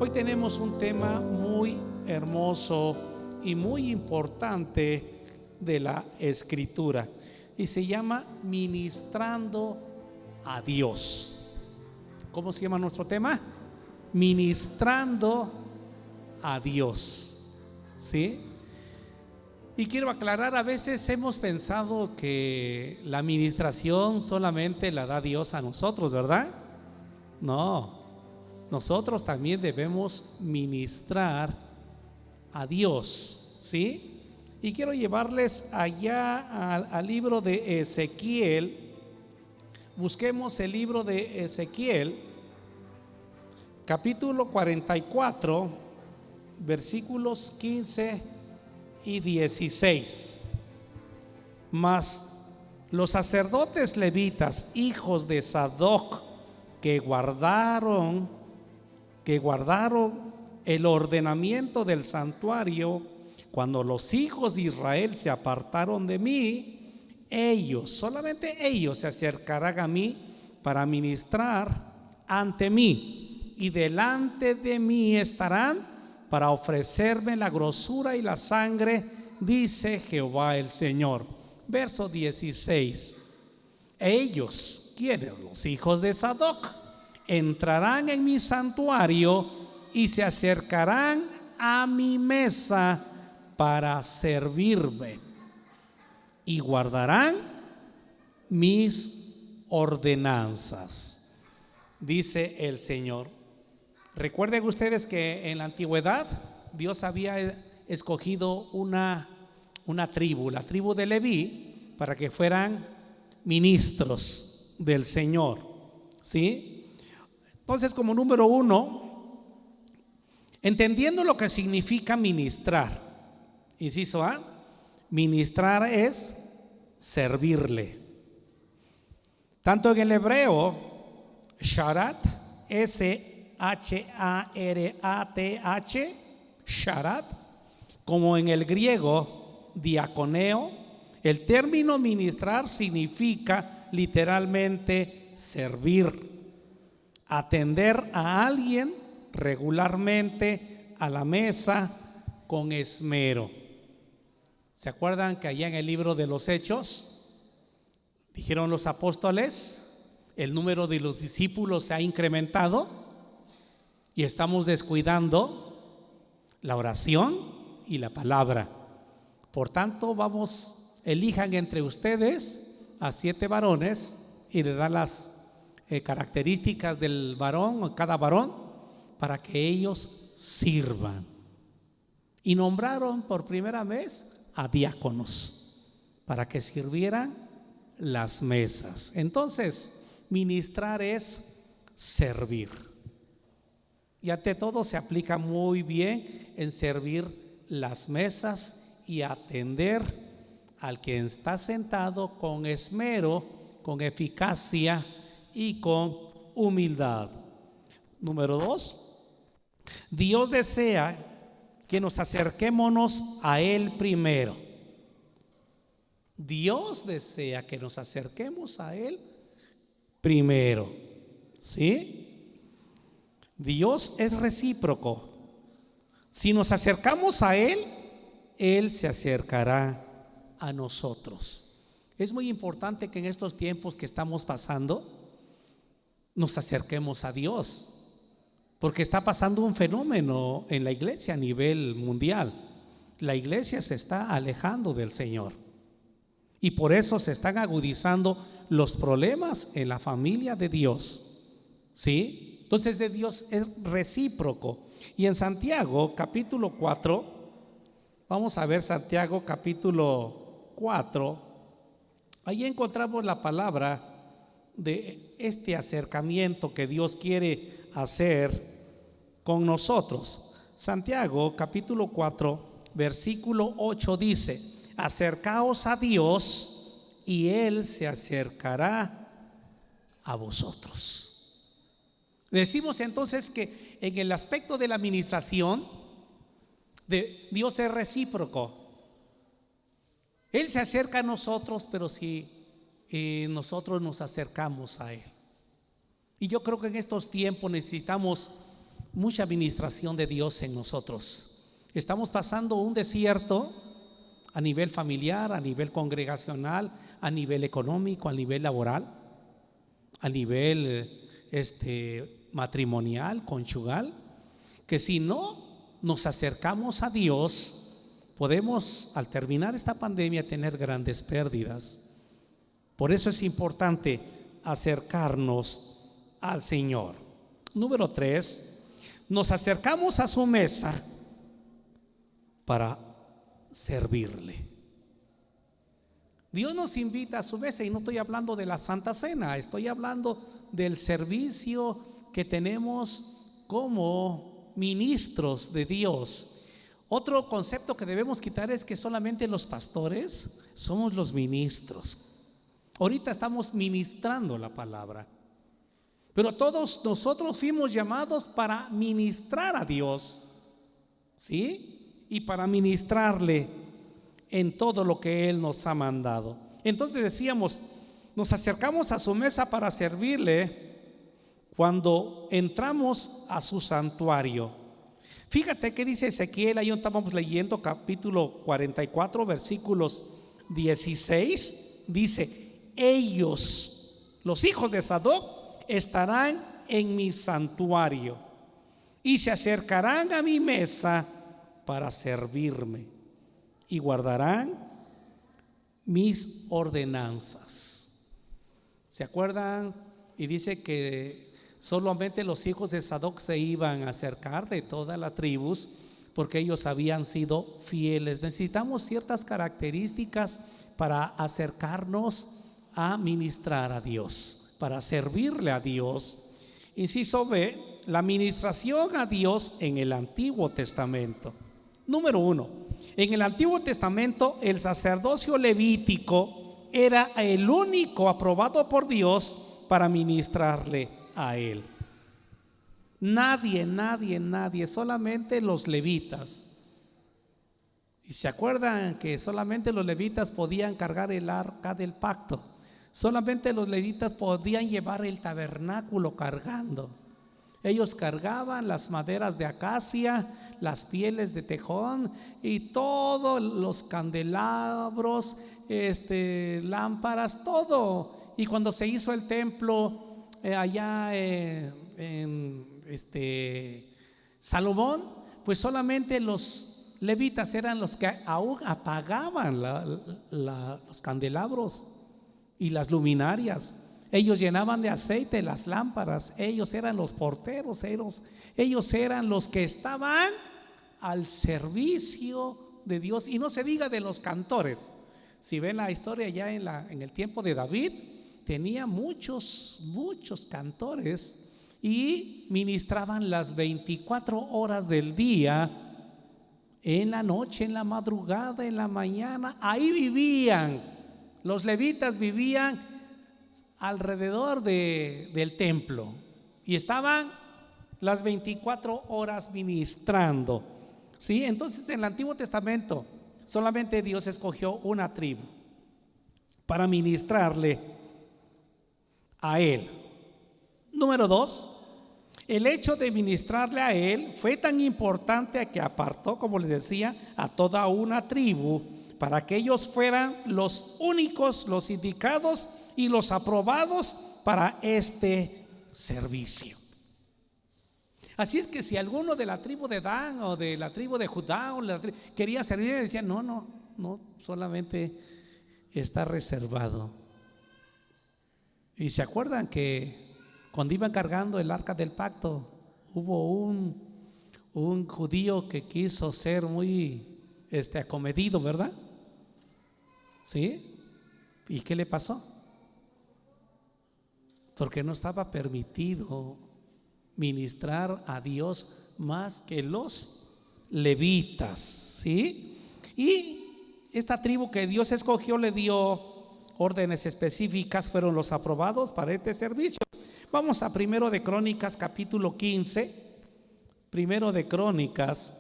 Hoy tenemos un tema muy hermoso y muy importante de la Escritura y se llama Ministrando a Dios. ¿Cómo se llama nuestro tema? Ministrando a Dios. ¿Sí? Y quiero aclarar, a veces hemos pensado que la administración solamente la da Dios a nosotros, ¿verdad? No, nosotros también debemos ministrar a Dios, ¿sí? Y quiero llevarles allá al libro de Ezequiel. Busquemos el libro de Ezequiel, capítulo 44, versículos 15 y 16. Mas los sacerdotes levitas, hijos de Sadoc, que guardaron el ordenamiento del santuario, cuando los hijos de Israel se apartaron de mí, ellos, solamente ellos se acercarán a mí para ministrar ante mí, y delante de mí estarán para ofrecerme la grosura y la sangre, dice Jehová el Señor. Verso 16. Ellos, ¿quiénes? Los hijos de Sadoc, entrarán en mi santuario y se acercarán a mi mesa para servirme y guardarán mis ordenanzas, dice el Señor. Recuerden ustedes que en la antigüedad Dios había escogido una tribu, la tribu de Leví, para que fueran ministros del Señor, ¿sí? Entonces, como número uno, entendiendo lo que significa ministrar, inciso A, ministrar es servirle. Tanto en el hebreo, sharat, S-H-A-R-A-T-H, sharat, como en el griego, diaconeo, el término ministrar significa literalmente servir, atender a alguien regularmente a la mesa con esmero. ¿Se acuerdan que allá en el libro de los Hechos dijeron los apóstoles, el número de los discípulos se ha incrementado y estamos descuidando la oración y la palabra? Por tanto, elijan entre ustedes a 7 varones y le dan las características del varón o cada varón para que ellos sirvan. Y nombraron por primera vez a diáconos para que sirvieran las mesas. Entonces, ministrar es servir. Y ante todo se aplica muy bien en servir las mesas y atender al que está sentado con esmero, con eficacia y con humildad. Número 2, Dios desea que nos acerquémonos a Él primero. Dios desea que nos acerquemos a Él primero, ¿sí? Dios es recíproco. Si nos acercamos a Él, Él se acercará a nosotros. Es muy importante que en estos tiempos que estamos pasando nos acerquemos a Dios, porque está pasando un fenómeno en la iglesia a nivel mundial. La iglesia se está alejando del Señor y por eso se están agudizando los problemas en la familia de Dios, ¿sí? Entonces, de Dios es recíproco. Y en Santiago capítulo 4, vamos a ver Santiago capítulo 4, ahí encontramos la palabra de este acercamiento que Dios quiere hacer con nosotros. Santiago capítulo 4 versículo 8 dice: acercaos a Dios y Él se acercará a vosotros. Decimos entonces que en el aspecto de la administración Dios es recíproco. Él se acerca a nosotros, pero si nosotros nos acercamos a Él. Y yo creo que en estos tiempos necesitamos mucha administración de Dios en nosotros. Estamos pasando un desierto a nivel familiar, a nivel congregacional, a nivel económico, a nivel laboral, a nivel matrimonial, conyugal, que si no nos acercamos a Dios, podemos al terminar esta pandemia tener grandes pérdidas. Por eso es importante acercarnos al Señor. Número 3, nos acercamos a su mesa para servirle. Dios nos invita a su mesa, y no estoy hablando de la Santa Cena, estoy hablando del servicio que tenemos como ministros de Dios. Otro concepto que debemos quitar es que solamente los pastores somos los ministros. Ahorita estamos ministrando la palabra, pero todos nosotros fuimos llamados para ministrar a Dios, ¿sí? Y para ministrarle en todo lo que Él nos ha mandado. Entonces decíamos, nos acercamos a su mesa para servirle cuando entramos a su santuario. Fíjate que dice Ezequiel, ahí estábamos leyendo capítulo 44, versículos 16, dice: ellos, los hijos de Sadoc, estarán en mi santuario y se acercarán a mi mesa para servirme y guardarán mis ordenanzas. ¿Se acuerdan? Y dice que solamente los hijos de Sadoc se iban a acercar de todas las tribus, porque ellos habían sido fieles. Necesitamos ciertas características para acercarnos a ministrar a Dios, para servirle a Dios. Inciso B, la ministración a Dios en el Antiguo Testamento. Número 1, en el Antiguo Testamento el sacerdocio levítico era el único aprobado por Dios para ministrarle a Él. Nadie, solamente los levitas. Y se acuerdan que solamente los levitas podían cargar el arca del pacto. Solamente los levitas podían llevar el tabernáculo cargando. Ellos cargaban las maderas de acacia, las pieles de tejón y todos los candelabros, lámparas, todo. Y cuando se hizo el templo allá en Salomón, pues solamente los levitas eran los que aún apagaban los candelabros y las luminarias. Ellos llenaban de aceite las lámparas, ellos eran los porteros, ellos eran los que estaban al servicio de Dios. Y no se diga de los cantores. Si ven la historia ya en el tiempo de David, tenía muchos cantores y ministraban las 24 horas del día, en la noche, en la madrugada, en la mañana. Ahí vivían, los levitas vivían alrededor del templo y estaban las 24 horas ministrando, ¿sí? Entonces en el Antiguo Testamento solamente Dios escogió una tribu para ministrarle a Él. Número 2, el hecho de ministrarle a Él fue tan importante que apartó, como les decía, a toda una tribu para que ellos fueran los únicos, los indicados y los aprobados para este servicio. Así es que si alguno de la tribu de Dan o de la tribu de Judá quería servir, decía no, solamente está reservado. Y se acuerdan que cuando iban cargando el arca del pacto, hubo un judío que quiso ser muy acomedido, ¿verdad? ¿Sí? ¿Y qué le pasó? Porque no estaba permitido ministrar a Dios más que los levitas, ¿sí? Y esta tribu que Dios escogió le dio órdenes específicas, fueron los aprobados para este servicio. Vamos a Primero de Crónicas capítulo 15. Primero de Crónicas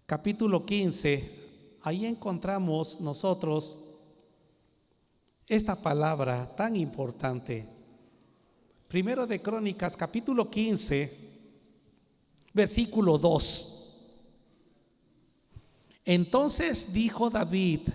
capítulo 15. Ahí encontramos nosotros esta palabra tan importante. Primero de Crónicas capítulo 15, versículo 2. Entonces dijo David: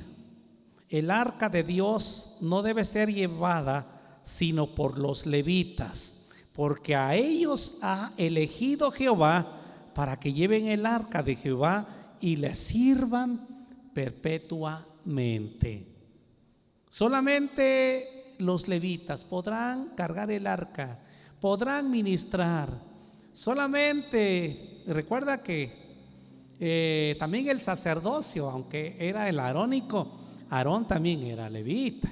el arca de Dios no debe ser llevada sino por los levitas, porque a ellos ha elegido Jehová para que lleven el arca de Jehová y le sirvan perpetuamente. Solamente los levitas podrán cargar el arca, podrán ministrar. Solamente recuerda que también el sacerdocio, aunque era el arónico, Aarón también era levita.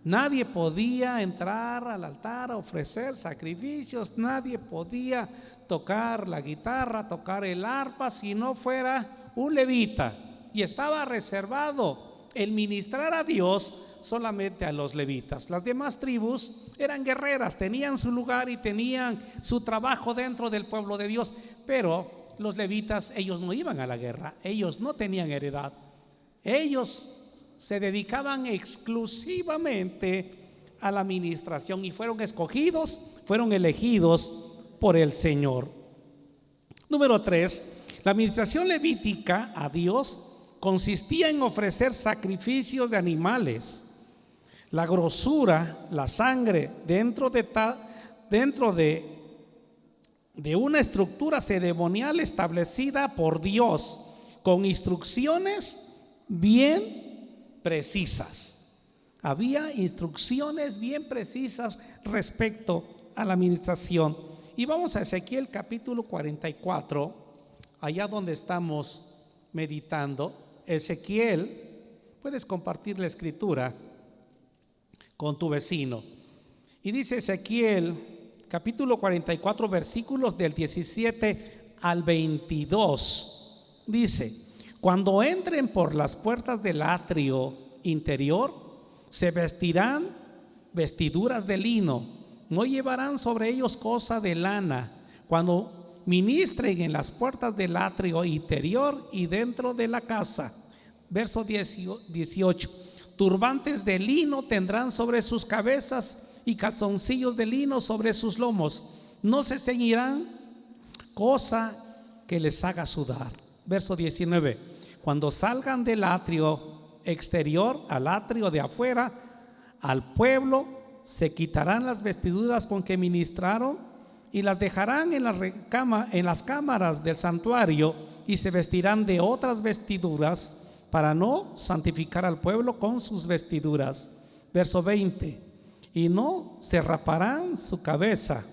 Nadie podía entrar al altar a ofrecer sacrificios, nadie podía tocar la guitarra, tocar el arpa si no fuera un levita. Y estaba reservado el ministrar a Dios solamente a los levitas. Las demás tribus eran guerreras, tenían su lugar y tenían su trabajo dentro del pueblo de Dios, pero los levitas, ellos no iban a la guerra, ellos no tenían heredad, ellos se dedicaban exclusivamente a la administración y fueron escogidos, fueron elegidos por el Señor. Número 3, la administración levítica a Dios consistía en ofrecer sacrificios de animales. La grosura, la sangre dentro de una estructura ceremonial establecida por Dios, con instrucciones bien precisas. Había instrucciones bien precisas respecto a la administración. Y vamos a Ezequiel capítulo 44, allá donde estamos meditando. Ezequiel, puedes compartir la escritura con tu vecino. Y dice Ezequiel capítulo 44, versículos del 17 al 22. Dice: cuando entren por las puertas del atrio interior, se vestirán vestiduras de lino, no llevarán sobre ellos cosa de lana. Cuando ministren en las puertas del atrio interior y dentro de la casa. Verso 18: turbantes de lino tendrán sobre sus cabezas y calzoncillos de lino sobre sus lomos. No se ceñirán cosa que les haga sudar. Verso 19: cuando salgan del atrio exterior al atrio de afuera, al pueblo se quitarán las vestiduras con que ministraron y las dejarán en las cámaras del santuario, y se vestirán de otras vestiduras para no santificar al pueblo con sus vestiduras. Verso 20: y no se raparán su cabeza.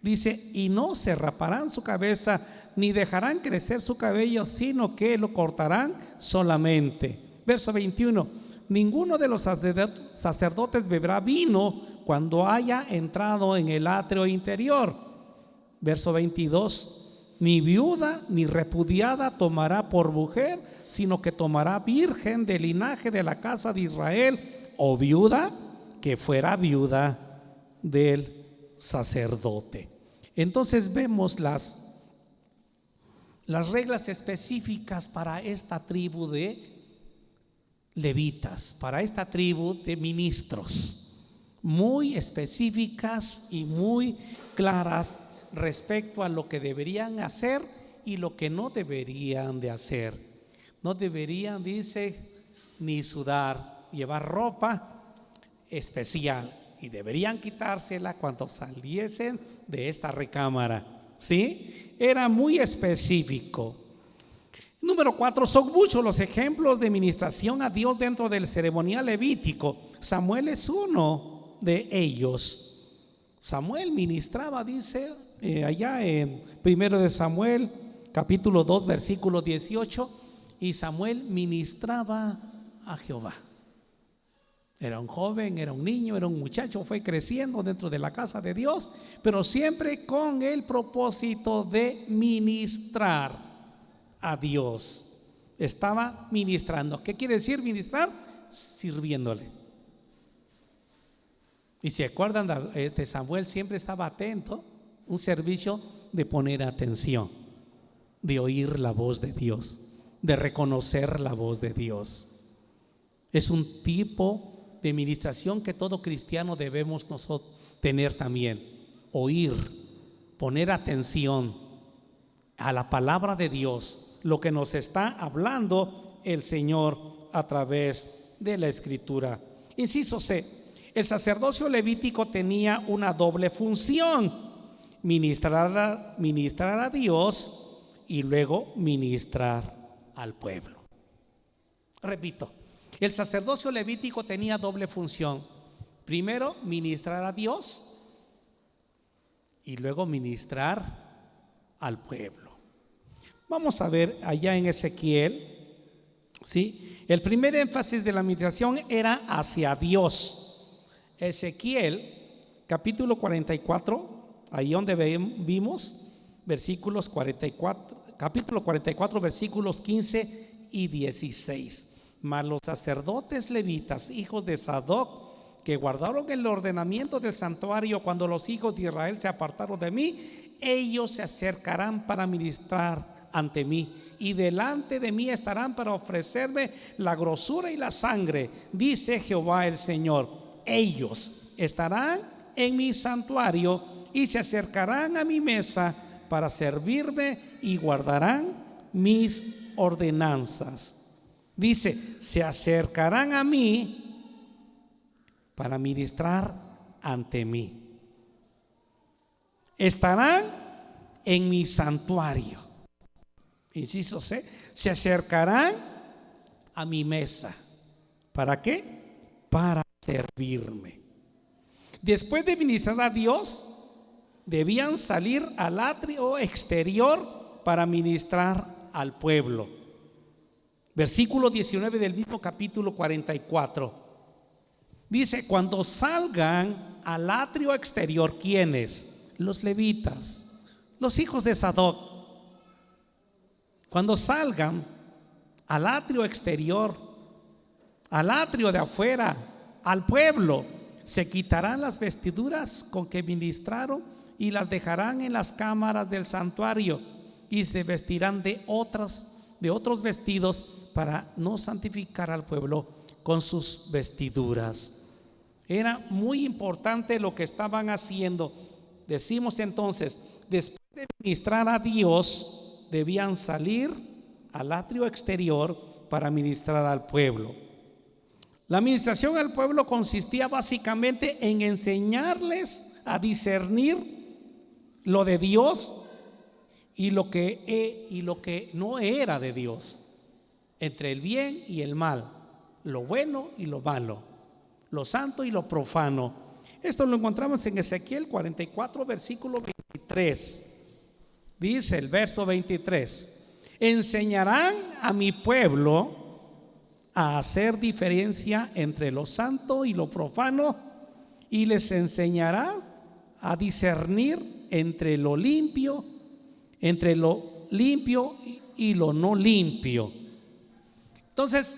Dice: y no se raparán su cabeza, ni dejarán crecer su cabello, sino que lo cortarán solamente. Verso 21: ninguno de los sacerdotes beberá vino cuando haya entrado en el atrio interior. Verso 22: ni viuda ni repudiada tomará por mujer, sino que tomará virgen del linaje de la casa de Israel, o viuda que fuera viuda del sacerdote. Entonces vemos las reglas específicas para esta tribu de levitas, para esta tribu de ministros, muy específicas y muy claras respecto a lo que deberían hacer y lo que no deberían de hacer. No deberían, dice, ni sudar, llevar ropa especial, y deberían quitársela cuando saliesen de esta recámara. ¿Sí? Era muy específico. Número 4, son muchos los ejemplos de ministración a Dios dentro del ceremonial levítico. Samuel es uno de ellos. Samuel ministraba, dice allá en 1 de Samuel capítulo 2 versículo 18, y Samuel ministraba a Jehová. Era un joven, era un niño, era un muchacho, fue creciendo dentro de la casa de Dios, pero siempre con el propósito de ministrar a Dios. Estaba ministrando. ¿Qué quiere decir ministrar? Sirviéndole. Y se acuerdan, Samuel siempre estaba atento, un servicio de poner atención, de oír la voz de Dios, de reconocer la voz de Dios. Es un tipo de ministración que todo cristiano debemos nosotros tener también: oír, poner atención, a la palabra de Dios, lo que nos está hablando el Señor a través de la Escritura. Inciso C, el sacerdocio levítico tenía una doble función: ministrar a Dios y luego ministrar al pueblo. Repito, el sacerdocio levítico tenía doble función: primero ministrar a Dios y luego ministrar al pueblo. Vamos a ver allá en Ezequiel, ¿sí? El primer énfasis de la administración era hacia Dios. Ezequiel, capítulo 44, ahí donde vimos versículos 44, capítulo 44, versículos 15 y 16. Mas los sacerdotes levitas, hijos de Sadoc, que guardaron el ordenamiento del santuario cuando los hijos de Israel se apartaron de mí, ellos se acercarán para ministrar ante mí, y delante de mí estarán para ofrecerme la grosura y la sangre, dice Jehová el Señor. Ellos estarán en mi santuario y se acercarán a mi mesa para servirme y guardarán mis ordenanzas. Dice, se acercarán a mí para ministrar ante mí. Estarán en mi santuario. Inciso C, se acercarán a mi mesa. ¿Para qué? Para servirme. Después de ministrar a Dios, debían salir al atrio exterior para ministrar al pueblo. Versículo 19 del mismo capítulo 44. Dice, cuando salgan al atrio exterior, ¿quiénes? Los levitas, los hijos de Sadoc. Cuando salgan al atrio exterior, al atrio de afuera, al pueblo, se quitarán las vestiduras con que ministraron y las dejarán en las cámaras del santuario, y se vestirán de otros vestidos para no santificar al pueblo con sus vestiduras. Era muy importante lo que estaban haciendo. Decimos entonces, después de ministrar a Dios, debían salir al atrio exterior para ministrar al pueblo. La administración al pueblo consistía básicamente en enseñarles a discernir lo de Dios y lo que no era de Dios, entre el bien y el mal, lo bueno y lo malo, lo santo y lo profano. Esto lo encontramos en Ezequiel 44, versículo 23. Dice el verso 23: enseñarán a mi pueblo a hacer diferencia entre lo santo y lo profano, y les enseñará a discernir entre lo limpio y lo no limpio. Entonces,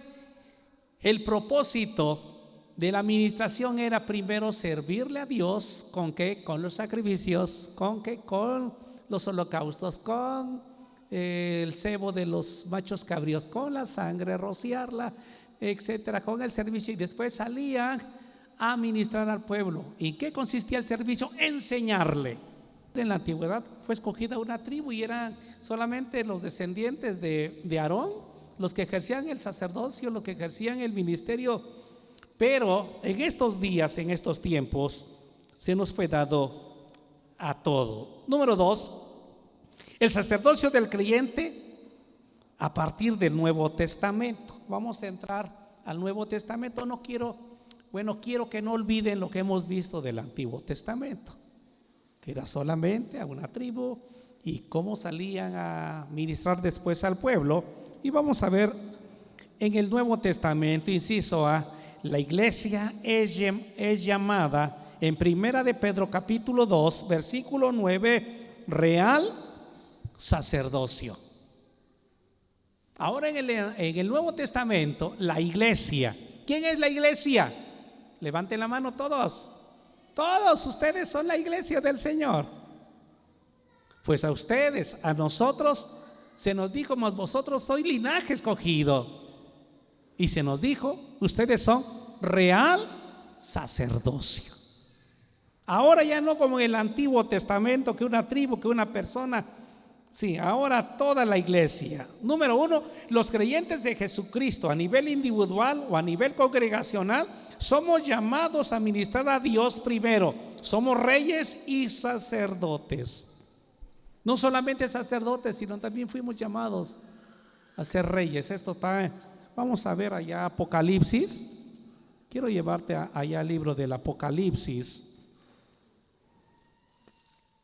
el propósito de la administración era primero servirle a Dios. ¿Con qué? Con los sacrificios. ¿Con qué? Con los holocaustos, con el cebo de los machos cabríos, con la sangre, rociarla, etcétera, con el servicio, y después salían a ministrar al pueblo. ¿Y qué consistía el servicio? Enseñarle. En la antigüedad fue escogida una tribu y eran solamente los descendientes de Aarón los que ejercían el sacerdocio, los que ejercían el ministerio. Pero en estos días, en estos tiempos, se nos fue dado a todo. Número 2, el sacerdocio del creyente a partir del Nuevo Testamento. Vamos a entrar al Nuevo Testamento. Quiero que no olviden lo que hemos visto del Antiguo Testamento, que era solamente a una tribu y cómo salían a ministrar después al pueblo. Y vamos a ver en el Nuevo Testamento, inciso A, la iglesia es llamada en Primera de Pedro capítulo 2, versículo 9, real sacerdocio. Ahora en el Nuevo Testamento, la iglesia. ¿Quién es la iglesia? Levanten la mano todos. Todos ustedes son la iglesia del Señor. Pues a ustedes, a nosotros, se nos dijo, mas vosotros sois linaje escogido. Y se nos dijo, ustedes son real sacerdocio. Ahora ya no como en el Antiguo Testamento, que una tribu, que una persona Sí, ahora toda la iglesia. Número uno, los creyentes de Jesucristo a nivel individual o a nivel congregacional somos llamados a ministrar a Dios primero. Somos reyes y sacerdotes. No solamente sacerdotes, sino también fuimos llamados a ser reyes. Esto está, vamos a ver allá Apocalipsis. Quiero llevarte allá al libro del Apocalipsis.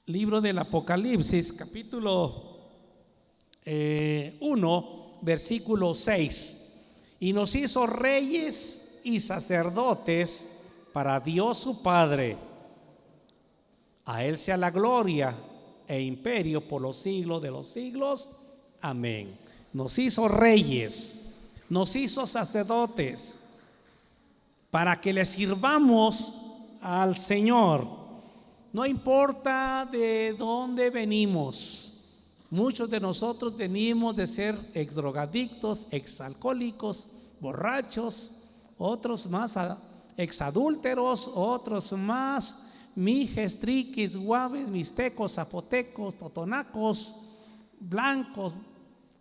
Libro del Apocalipsis, capítulo 1, versículo 6. Y nos hizo reyes y sacerdotes para Dios su Padre. A Él sea la gloria e imperio por los siglos de los siglos. Amén. Nos hizo reyes, nos hizo sacerdotes para que le sirvamos al Señor. No importa de dónde venimos. Muchos de nosotros venimos de ser exdrogadictos, exalcohólicos, borrachos, otros más exadúlteros, otros más mijes, triquis, guaves, mixtecos, zapotecos, totonacos, blancos,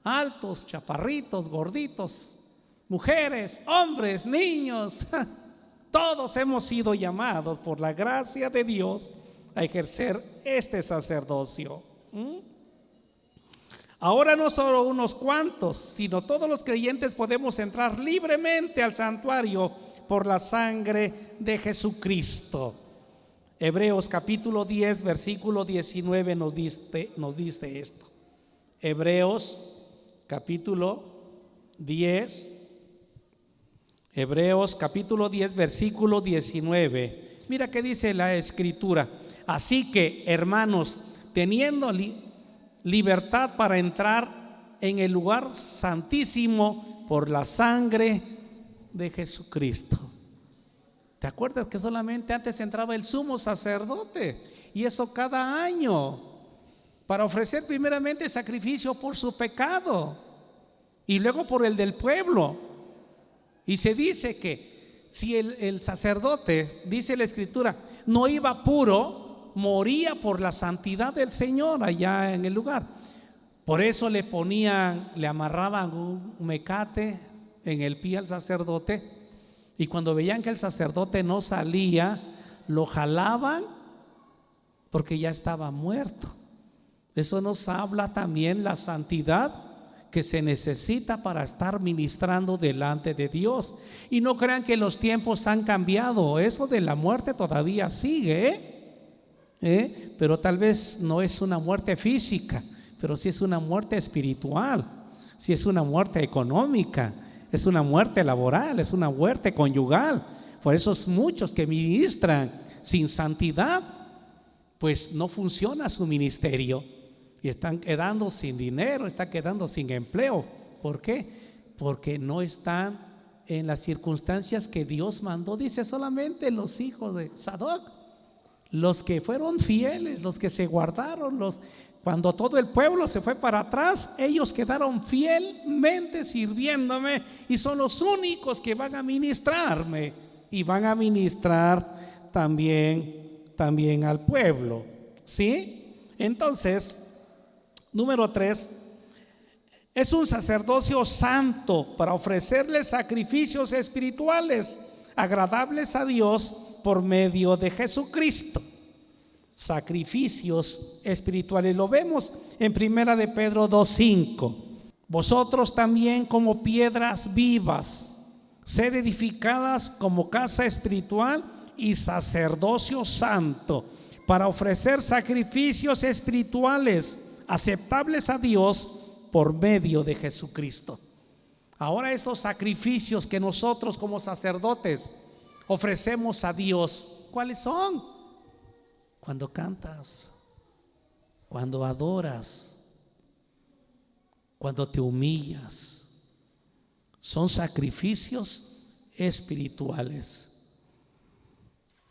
altos, chaparritos, gorditos, mujeres, hombres, niños. Todos hemos sido llamados por la gracia de Dios a ejercer este sacerdocio. Ahora no solo unos cuantos, sino todos los creyentes podemos entrar libremente al santuario por la sangre de Jesucristo. Hebreos capítulo 10, versículo 19 nos dice esto. Hebreos capítulo 10, versículo 19. Mira qué dice la Escritura. Así que, hermanos, teniendo libertad para entrar en el lugar santísimo por la sangre de Jesucristo. ¿Te acuerdas que solamente antes entraba el sumo sacerdote? Y eso cada año, para ofrecer primeramente sacrificio por su pecado y luego por el del pueblo. Y se dice que si el sacerdote, dice la Escritura, no iba puro, moría por la santidad del Señor allá en el lugar. Por eso le amarraban un mecate en el pie al sacerdote, y cuando veían que el sacerdote no salía, lo jalaban porque ya estaba muerto. Eso nos habla también la santidad que se necesita para estar ministrando delante de Dios. Y no crean que los tiempos han cambiado. Eso de la muerte todavía sigue, pero tal vez no es una muerte física, pero sí es una muerte espiritual, sí es una muerte económica, es una muerte laboral, es una muerte conyugal. Por eso muchos que ministran sin santidad, pues no funciona su ministerio y están quedando sin dinero, están quedando sin empleo. ¿Por qué? Porque no están en las circunstancias que Dios mandó. Dice solamente los hijos de Sadoc, los que fueron fieles, los que se guardaron, cuando todo el pueblo se fue para atrás, ellos quedaron fielmente sirviéndome y son los únicos que van a ministrarme y van a ministrar también al pueblo. ¿Sí? Entonces, número 3, es un sacerdocio santo para ofrecerle sacrificios espirituales agradables a Dios por medio de Jesucristo. Sacrificios espirituales, lo vemos en 1 de Pedro 2:5. Vosotros también, como piedras vivas, sed edificadas como casa espiritual y sacerdocio santo, para ofrecer sacrificios espirituales aceptables a Dios por medio de Jesucristo. Ahora estos sacrificios que nosotros como sacerdotes ofrecemos a Dios, ¿cuáles son? Cuando cantas, cuando adoras, cuando te humillas, son sacrificios espirituales.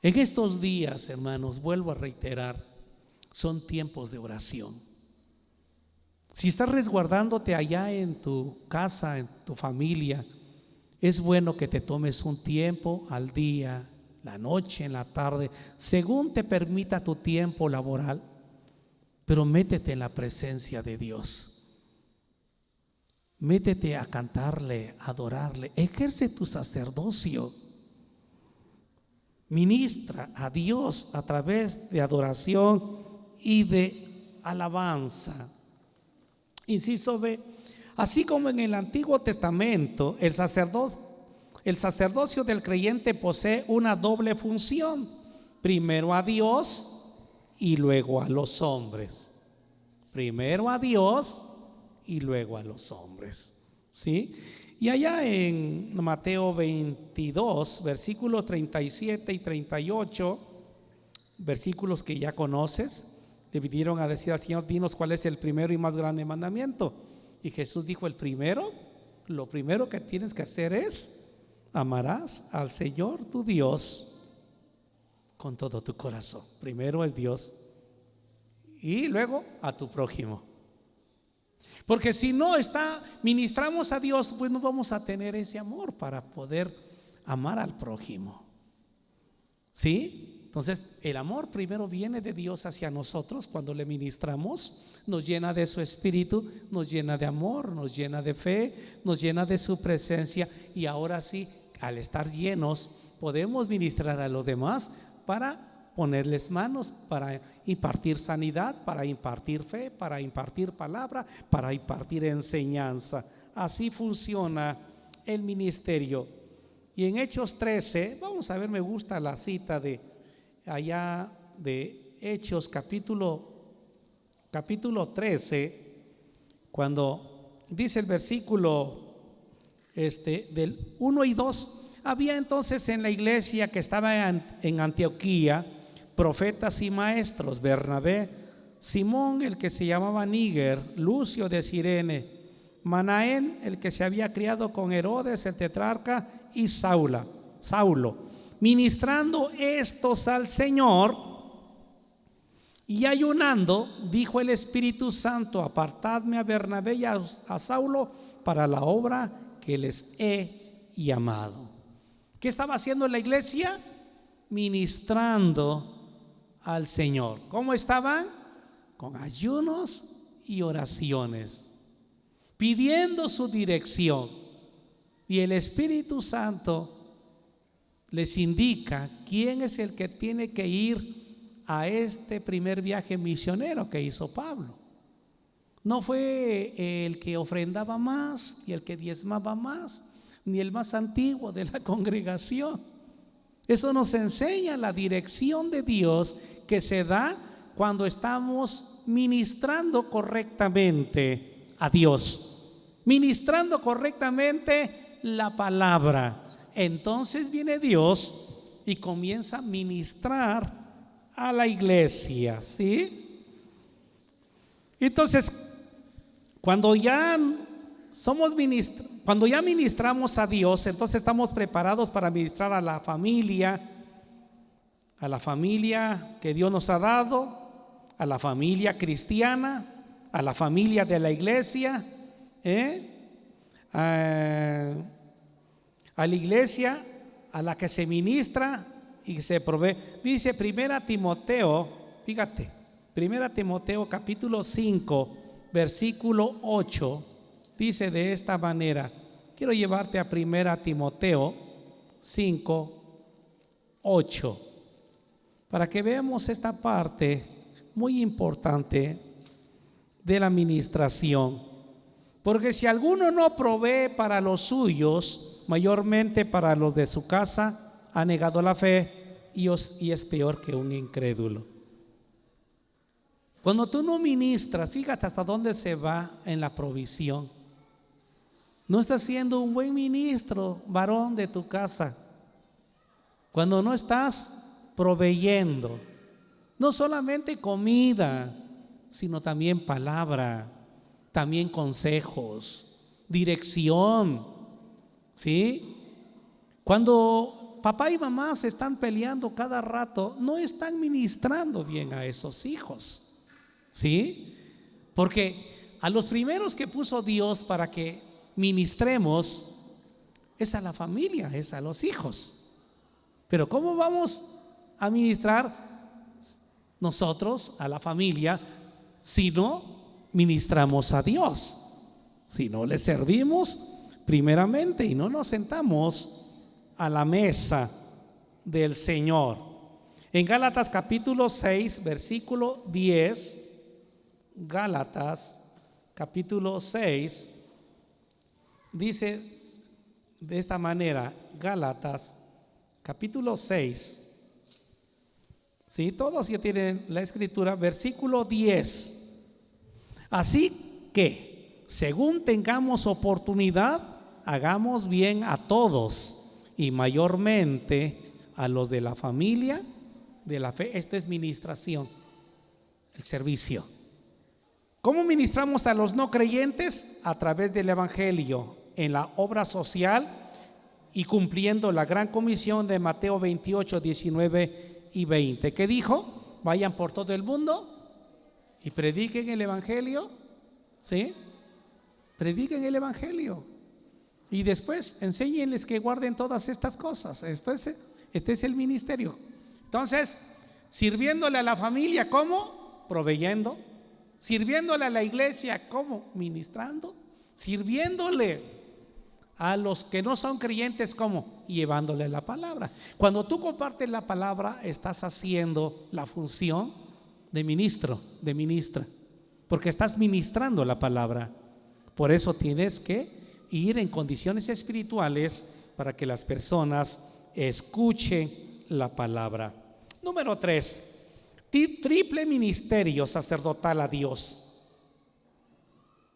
En estos días, hermanos, vuelvo a reiterar, son tiempos de oración. Si estás resguardándote allá en tu casa, en tu familia, es bueno que te tomes un tiempo al día, la noche, en la tarde, según te permita tu tiempo laboral, pero métete en la presencia de Dios. Métete a cantarle, a adorarle. Ejerce tu sacerdocio. Ministra a Dios a través de adoración y de alabanza. Inciso B. Así como en el Antiguo Testamento, el sacerdocio del creyente posee una doble función: primero a Dios y luego a los hombres. Primero a Dios y luego a los hombres. ¿Sí? Y allá en Mateo 22, versículos 37 y 38, versículos que ya conoces, le vinieron a decir al Señor: dinos cuál es el primero y más grande mandamiento. Y Jesús dijo: lo primero que tienes que hacer es: amarás al Señor tu Dios con todo tu corazón. Primero es Dios y luego a tu prójimo. Porque si no ministramos a Dios, pues no vamos a tener ese amor para poder amar al prójimo. ¿Sí? Entonces, el amor primero viene de Dios hacia nosotros. Cuando le ministramos, nos llena de su espíritu, nos llena de amor, nos llena de fe, nos llena de su presencia. Y ahora sí, al estar llenos, podemos ministrar a los demás para ponerles manos, para impartir sanidad, para impartir fe, para impartir palabra, para impartir enseñanza. Así funciona el ministerio. Y en Hechos 13, vamos a ver, me gusta la cita de allá de Hechos capítulo 13, cuando dice el versículo del 1 y 2. Había entonces en la iglesia que estaba en Antioquía profetas y maestros: Bernabé, Simón el que se llamaba Níger, Lucio de Cirene, Manaén el que se había criado con Herodes el tetrarca, y Saulo. Ministrando estos al Señor y ayunando, dijo el Espíritu Santo: apartadme a Bernabé y a Saulo para la obra que les he llamado. ¿Qué estaba haciendo la iglesia? Ministrando al Señor. ¿Cómo estaban? Con ayunos y oraciones, pidiendo su dirección. Y el Espíritu Santo les indica quién es el que tiene que ir a este primer viaje misionero que hizo Pablo. No fue el que ofrendaba más, ni el que diezmaba más, ni el más antiguo de la congregación. Eso nos enseña la dirección de Dios que se da cuando estamos ministrando correctamente a Dios, ministrando correctamente la palabra. Entonces viene Dios y comienza a ministrar a la iglesia, ¿sí? Entonces, cuando ya ministramos a Dios, entonces estamos preparados para ministrar a la familia que Dios nos ha dado, a la familia cristiana, a la familia de la iglesia, a la iglesia a la que se ministra y se provee. Dice 1 Timoteo, fíjate, 1 Timoteo capítulo 5, versículo 8, dice de esta manera. Quiero llevarte a 1 Timoteo 5, 8, para que veamos esta parte muy importante de la administración. Porque si alguno no provee para los suyos, mayormente para los de su casa, ha negado la fe y es peor que un incrédulo. Cuando tú no ministras, fíjate hasta dónde se va en la provisión. No estás siendo un buen ministro, varón de tu casa, cuando no estás proveyendo, no solamente comida, sino también palabra, también consejos, dirección, ¿sí? Cuando papá y mamá se están peleando cada rato, no están ministrando bien a esos hijos, ¿sí? Porque a los primeros que puso Dios para que ministremos es a la familia, es a los hijos. Pero ¿cómo vamos a ministrar nosotros a la familia si no ministramos a Dios, si no le servimos primeramente y no nos sentamos a la mesa del Señor. En Gálatas capítulo 6, versículo 10, Gálatas capítulo 6, dice de esta manera, Gálatas capítulo 6, ¿sí? Todos ya tienen la escritura, versículo 10. Así que, según tengamos oportunidad, hagamos bien a todos y mayormente a los de la familia de la fe. Esta es ministración, el servicio. ¿Cómo ministramos a los no creyentes? A través del evangelio, en la obra social y cumpliendo la gran comisión de Mateo 28, 19 y 20. ¿Qué dijo? Vayan por todo el mundo y prediquen el evangelio. ¿Sí? Prediquen el evangelio. Y después enséñenles que guarden todas estas cosas. Este es el ministerio. Entonces, sirviéndole a la familia, ¿cómo? Proveyendo. Sirviéndole a la iglesia, ¿cómo? Ministrando. Sirviéndole a los que no son creyentes, ¿cómo? Llevándole la palabra. Cuando tú compartes la palabra, estás haciendo la función de ministro, de ministra, porque estás ministrando la palabra. Por eso tienes que ir en condiciones espirituales para que las personas escuchen la palabra. Número 3, triple ministerio sacerdotal a Dios.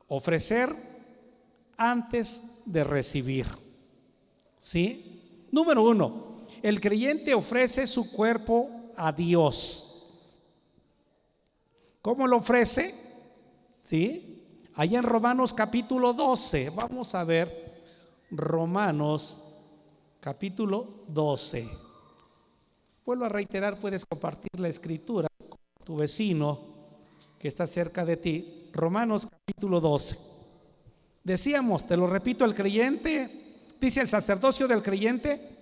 Ofrecer antes de recibir. ¿Sí? Número 1, el creyente ofrece su cuerpo a Dios. ¿Cómo lo ofrece? ¿Sí? Allá en Romanos capítulo 12, vamos a ver Romanos capítulo 12. Vuelvo a reiterar, puedes compartir la escritura con tu vecino que está cerca de ti. Romanos capítulo 12. Decíamos, te lo repito, el creyente, dice el sacerdocio del creyente,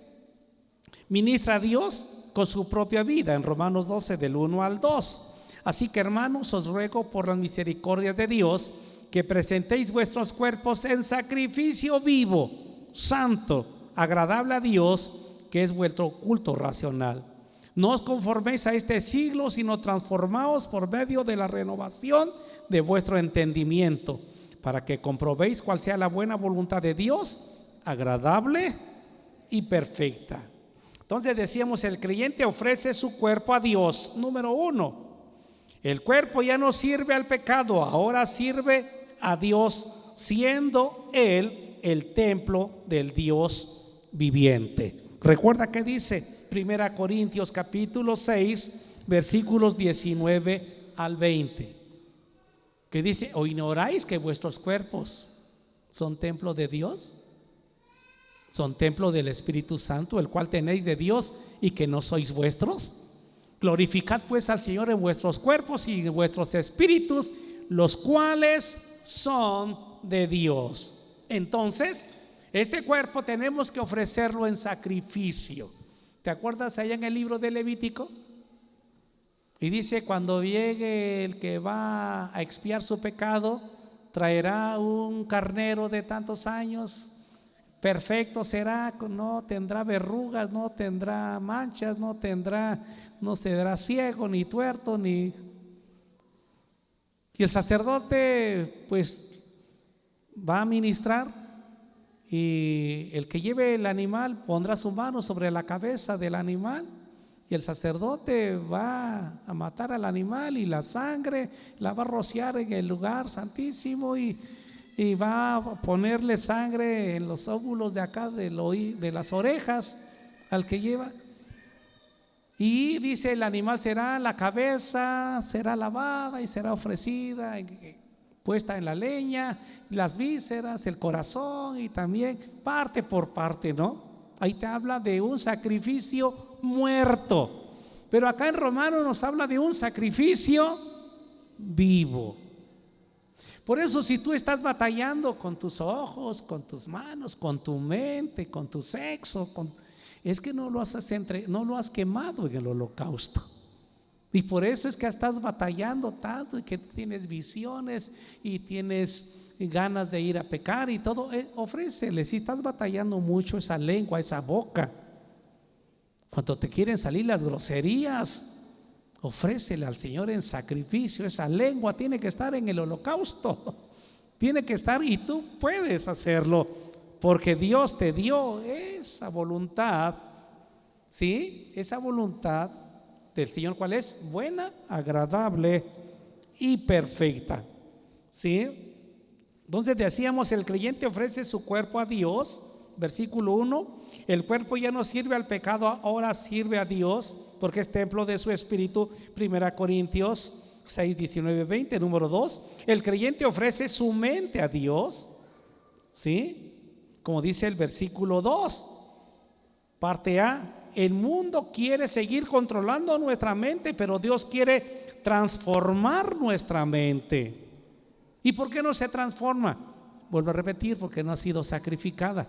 ministra a Dios con su propia vida, en Romanos 12 del 1 al 2. Así que, hermanos, os ruego por las misericordias de Dios que presentéis vuestros cuerpos en sacrificio vivo, santo, agradable a Dios, que es vuestro culto racional. No os conforméis a este siglo, sino transformaos por medio de la renovación de vuestro entendimiento, para que comprobéis cuál sea la buena voluntad de Dios, agradable y perfecta. Entonces decíamos, el creyente ofrece su cuerpo a Dios. Número 1, el cuerpo ya no sirve al pecado, ahora sirve a Dios, siendo Él el templo del Dios viviente. Recuerda que dice 1 Corintios capítulo 6, versículos 19 al 20, que dice, ¿o ignoráis que vuestros cuerpos son templo de Dios? Son templo del Espíritu Santo, el cual tenéis de Dios y que no sois vuestros. Glorificad pues al Señor en vuestros cuerpos y en vuestros espíritus, los cuales son de Dios. Entonces, este cuerpo tenemos que ofrecerlo en sacrificio. ¿Te acuerdas allá en el libro de Levítico? Y dice, cuando llegue el que va a expiar su pecado, traerá un carnero de tantos años, perfecto será, no tendrá verrugas, no tendrá manchas, no será ciego, ni tuerto, ni... Y el sacerdote pues va a ministrar, y el que lleve el animal pondrá su mano sobre la cabeza del animal, y el sacerdote va a matar al animal y la sangre la va a rociar en el lugar santísimo y va a ponerle sangre en los óvulos de acá de las orejas al que lleva. Y dice, el animal será, la cabeza será lavada y será ofrecida, puesta en la leña, las vísceras, el corazón y también parte por parte, ¿no? Ahí te habla de un sacrificio muerto, pero acá en Romanos nos habla de un sacrificio vivo. Por eso, si tú estás batallando con tus ojos, con tus manos, con tu mente, con tu sexo, es que no lo has quemado en el holocausto. Y por eso es que estás batallando tanto y que tienes visiones y tienes ganas de ir a pecar y todo. Ofrécele, si estás batallando mucho esa lengua, esa boca, cuando te quieren salir las groserías, ofrécele al Señor en sacrificio. Esa lengua tiene que estar en el holocausto, tiene que estar, y tú puedes hacerlo porque Dios te dio esa voluntad, ¿sí? Esa voluntad del Señor, ¿cuál es? Buena, agradable y perfecta, ¿sí? Entonces decíamos, el creyente ofrece su cuerpo a Dios. Versículo 1, el cuerpo ya no sirve al pecado, ahora sirve a Dios, porque es templo de su espíritu. 1 Corintios 6, 19, 20. Número 2, el creyente ofrece su mente a Dios, ¿sí? Como dice el versículo 2, parte A, el mundo quiere seguir controlando nuestra mente, pero Dios quiere transformar nuestra mente. ¿Y por qué no se transforma? Vuelvo a repetir, porque no ha sido sacrificada.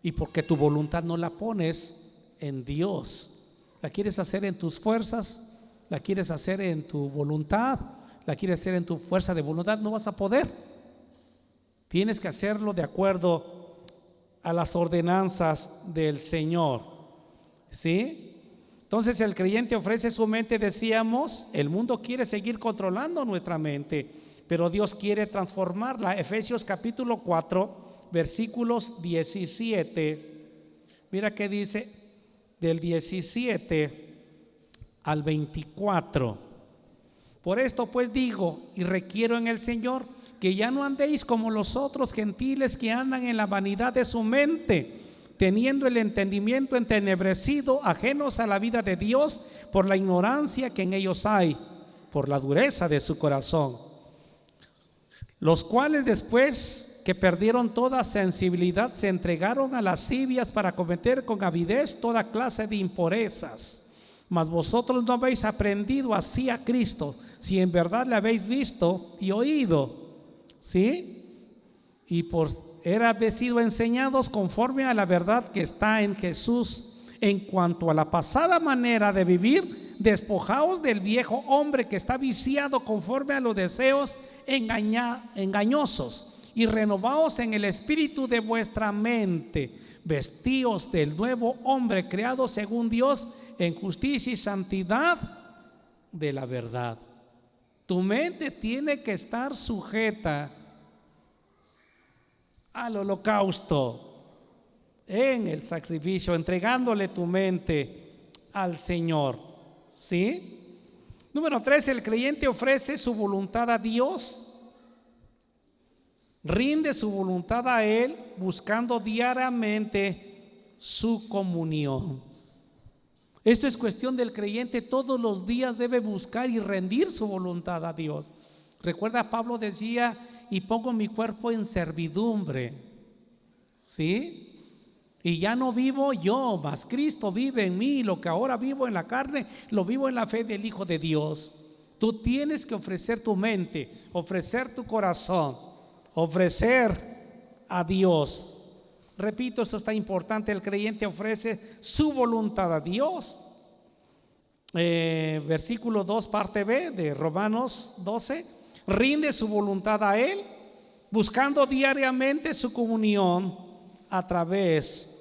Y porque tu voluntad no la pones en Dios. La quieres hacer en tus fuerzas, la quieres hacer en tu voluntad, la quieres hacer en tu fuerza de voluntad, no vas a poder. Tienes que hacerlo de acuerdo a las ordenanzas del Señor, ¿sí? Entonces el creyente ofrece su mente, decíamos, el mundo quiere seguir controlando nuestra mente, pero Dios quiere transformarla. Efesios capítulo 4, versículos 17, mira que dice del 17 al 24. Por esto pues digo y requiero en el Señor que ya no andéis como los otros gentiles que andan en la vanidad de su mente, teniendo el entendimiento entenebrecido, ajenos a la vida de Dios por la ignorancia que en ellos hay, por la dureza de su corazón, los cuales después que perdieron toda sensibilidad se entregaron a lascivias para cometer con avidez toda clase de impurezas. Mas vosotros no habéis aprendido así a Cristo, si en verdad le habéis visto y oído, ¿sí? Y por habéis sido enseñados conforme a la verdad que está en Jesús. En cuanto a la pasada manera de vivir, despojaos del viejo hombre que está viciado conforme a los deseos engañosos, y renovaos en el espíritu de vuestra mente. Vestíos del nuevo hombre creado según Dios en justicia y santidad de la verdad. Tu mente tiene que estar sujeta al holocausto, en el sacrificio, entregándole tu mente al Señor, ¿sí? Número 3, el creyente ofrece su voluntad a Dios. Rinde su voluntad a Él, buscando diariamente su comunión. Esto es cuestión del creyente, todos los días debe buscar y rendir su voluntad a Dios. Recuerda, Pablo decía, y pongo mi cuerpo en servidumbre, ¿sí? Y ya no vivo yo, mas Cristo vive en mí. Lo que ahora vivo en la carne, lo vivo en la fe del Hijo de Dios. Tú tienes que ofrecer tu mente, ofrecer tu corazón, ofrecer a Dios. Repito, esto está importante, el creyente ofrece su voluntad a Dios. Versículo 2, parte B de Romanos 12, rinde su voluntad a Él, buscando diariamente su comunión a través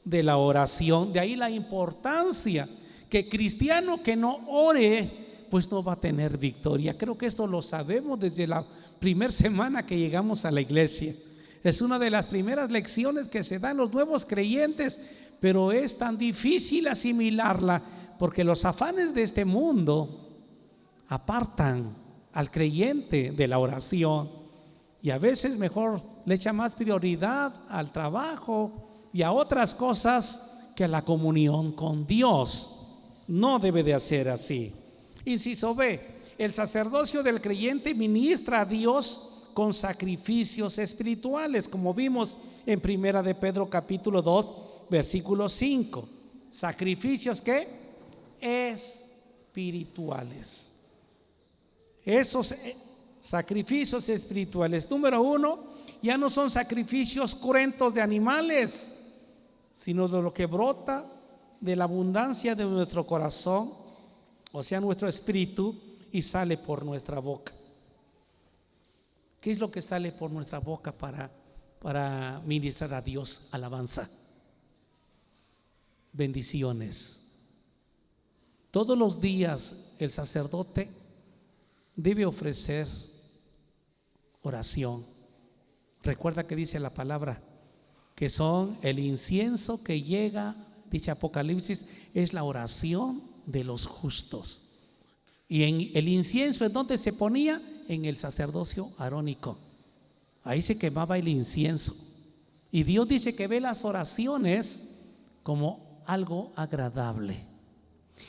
de la oración. De ahí la importancia que cristiano que no ore, pues no va a tener victoria. Creo que esto lo sabemos desde la primera semana que llegamos a la iglesia. Es una de las primeras lecciones que se dan los nuevos creyentes, pero es tan difícil asimilarla porque los afanes de este mundo apartan al creyente de la oración, y a veces mejor le echa más prioridad al trabajo y a otras cosas que a la comunión con Dios. No debe de ser así. Inciso B, el sacerdocio del creyente ministra a Dios con sacrificios espirituales, como vimos en 1 de Pedro capítulo 2 versículo 5. Sacrificios ¿qué? Espirituales. Esos sacrificios espirituales, número 1, ya no son sacrificios cruentos de animales, sino de lo que brota de la abundancia de nuestro corazón. o sea, nuestro espíritu, y sale por nuestra boca. ¿Qué es lo que sale por nuestra boca para ministrar a Dios? Alabanza, bendiciones. Todos los días el sacerdote debe ofrecer oración. Recuerda que dice la palabra que son el incienso que llega, dice Apocalipsis, es la oración de los justos. Y en el incienso, ¿en dónde se ponía? En el sacerdocio arónico. Ahí se quemaba el incienso. Y Dios dice que ve las oraciones como algo agradable.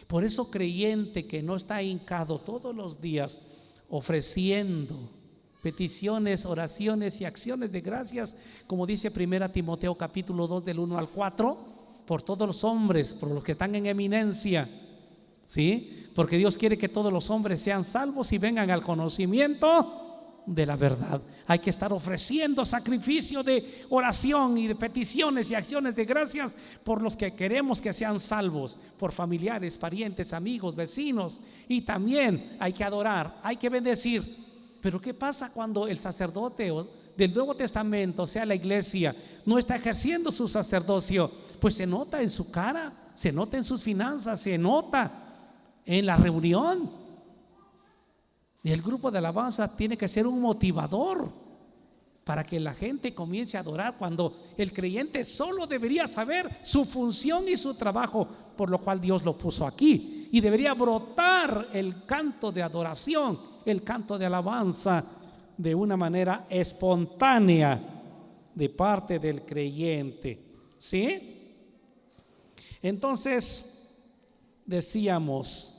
Por eso, creyente que no está hincado todos los días ofreciendo peticiones, oraciones y acciones de gracias, como dice 1 Timoteo capítulo 2 del 1 al 4, por todos los hombres, por los que están en eminencia, ¿sí? Porque Dios quiere que todos los hombres sean salvos y vengan al conocimiento de la verdad. Hay que estar ofreciendo sacrificio de oración y de peticiones y acciones de gracias por los que queremos que sean salvos, por familiares, parientes, amigos, vecinos. Y también hay que adorar, hay que bendecir. Pero ¿qué pasa cuando el sacerdote del Nuevo Testamento, o sea la iglesia, no está ejerciendo su sacerdocio? Pues se nota en su cara, se nota en sus finanzas, se nota en la reunión. Y el grupo de alabanza tiene que ser un motivador para que la gente comience a adorar, cuando el creyente solo debería saber su función y su trabajo, por lo cual Dios lo puso aquí, y debería brotar el canto de adoración, el canto de alabanza de una manera espontánea de parte del creyente, ¿sí? Entonces decíamos,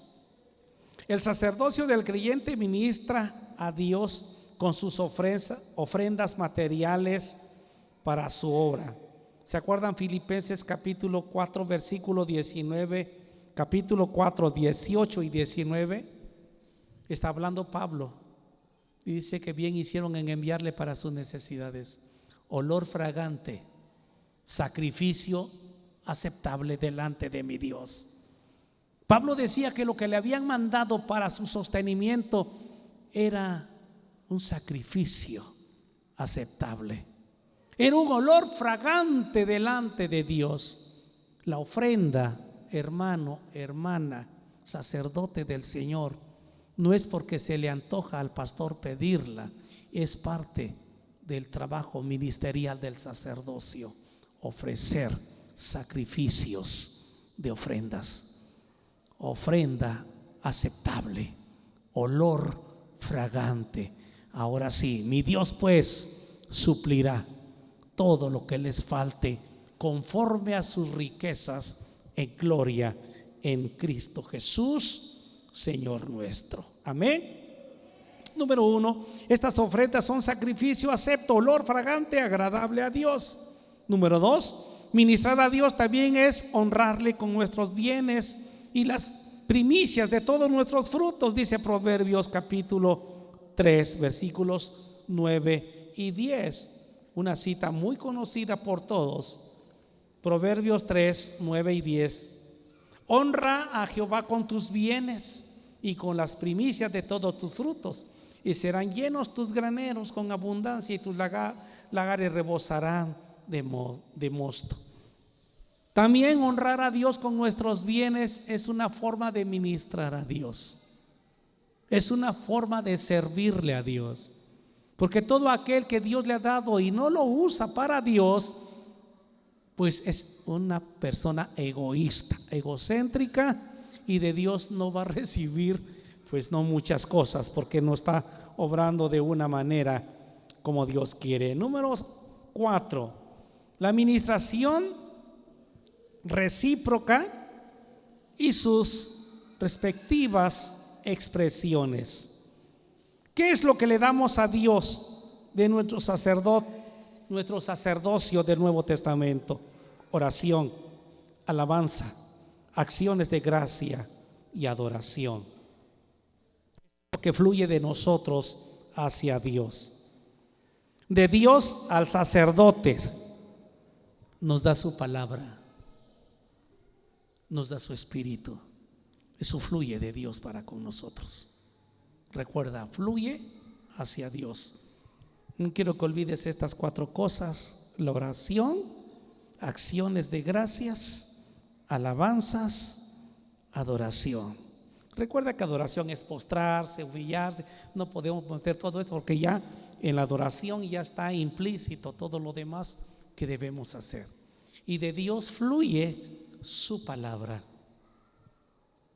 el sacerdocio del creyente ministra a Dios con sus ofrendas materiales para su obra. ¿Se acuerdan Filipenses capítulo 4 versículo 19, capítulo 4 18 y 19? Está hablando Pablo y dice que bien hicieron en enviarle para sus necesidades olor fragante, sacrificio aceptable delante de mi Dios. Pablo decía que lo que le habían mandado para su sostenimiento era un sacrificio aceptable. Era un olor fragante delante de Dios. La ofrenda, hermano, hermana, sacerdote del Señor, no es porque se le antoja al pastor pedirla, es parte del trabajo ministerial del sacerdocio, ofrecer sacrificios de ofrendas. Ofrenda aceptable, olor fragante. Ahora sí, mi Dios pues suplirá todo lo que les falte conforme a sus riquezas en gloria en Cristo Jesús, Señor nuestro. Amén. Número 1, estas ofrendas son sacrificio acepto, olor fragante, agradable a Dios. Número 2, ministrar a Dios también es honrarle con nuestros bienes y las primicias de todos nuestros frutos, dice Proverbios capítulo 3 versículos 9 y 10, una cita muy conocida por todos. Proverbios 3, 9 y 10. Honra a Jehová con tus bienes y con las primicias de todos tus frutos, y serán llenos tus graneros con abundancia, y tus lagares rebosarán de mosto. También honrar a Dios con nuestros bienes es una forma de ministrar a Dios, es una forma de servirle a Dios, porque todo aquel que Dios le ha dado y no lo usa para Dios, pues es una persona egoísta, egocéntrica, y de Dios no va a recibir pues no muchas cosas, porque no está obrando de una manera como Dios quiere. Número 4, la administración recíproca y sus respectivas expresiones. ¿Qué es lo que le damos a Dios de nuestro sacerdocio del Nuevo Testamento? Oración, alabanza, acciones de gracia y adoración, que fluye de nosotros hacia Dios. De Dios al sacerdote nos da su palabra, nos da su espíritu, Eso fluye de Dios para con nosotros. Recuerda, fluye hacia Dios. No quiero que olvides estas 4 cosas: la oración, acciones de gracias, alabanzas, adoración. Recuerda que adoración es postrarse, humillarse. No podemos meter todo esto porque ya en la adoración ya está implícito todo lo demás que debemos hacer. Y de Dios fluye su palabra.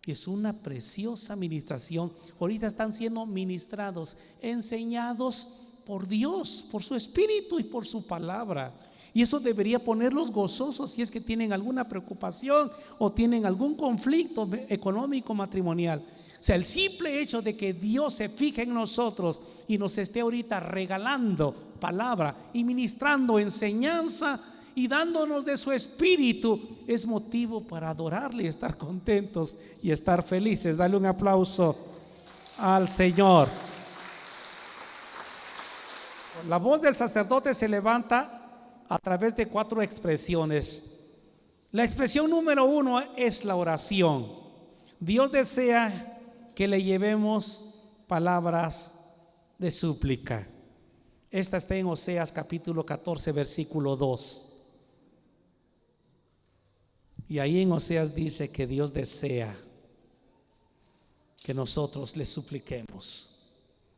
Es una preciosa ministración. Ahorita están siendo ministrados, enseñados por Dios, por su Espíritu y por su palabra. Y eso debería ponerlos gozosos si es que tienen alguna preocupación o tienen algún conflicto económico matrimonial. O sea, el simple hecho de que Dios se fije en nosotros y nos esté ahorita regalando palabra y ministrando enseñanza y dándonos de su Espíritu es motivo para adorarle y estar contentos y estar felices. Dale un aplauso al Señor. La voz del sacerdote se levanta a través de 4 expresiones. La expresión número 1 es la oración. Dios desea que le llevemos palabras de súplica. Esta está en Oseas capítulo 14 versículo 2. Y ahí en Oseas dice que Dios desea que nosotros le supliquemos.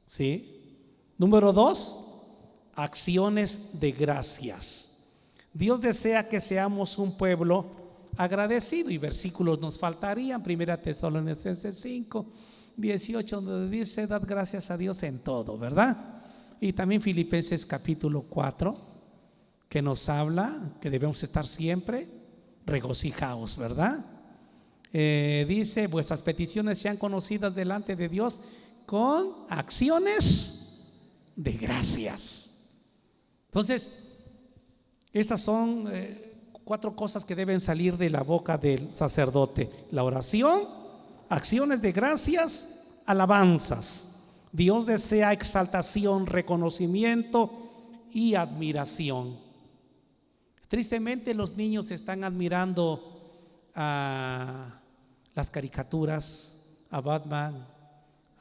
¿Sí? Número 2, acciones de gracias. Dios desea que seamos un pueblo agradecido, y versículos nos faltarían. 1 Tesalonicenses 5, 18, donde dice: dad gracias a Dios en todo, ¿verdad? Y también Filipenses capítulo 4, que nos habla que debemos estar siempre regocijados, ¿verdad? Dice: vuestras peticiones sean conocidas delante de Dios con acciones de gracias. Entonces, estas son 4 cosas que deben salir de la boca del sacerdote: la oración, acciones de gracias, alabanzas. Dios desea exaltación, reconocimiento y admiración. Tristemente, los niños están admirando a las caricaturas, a Batman,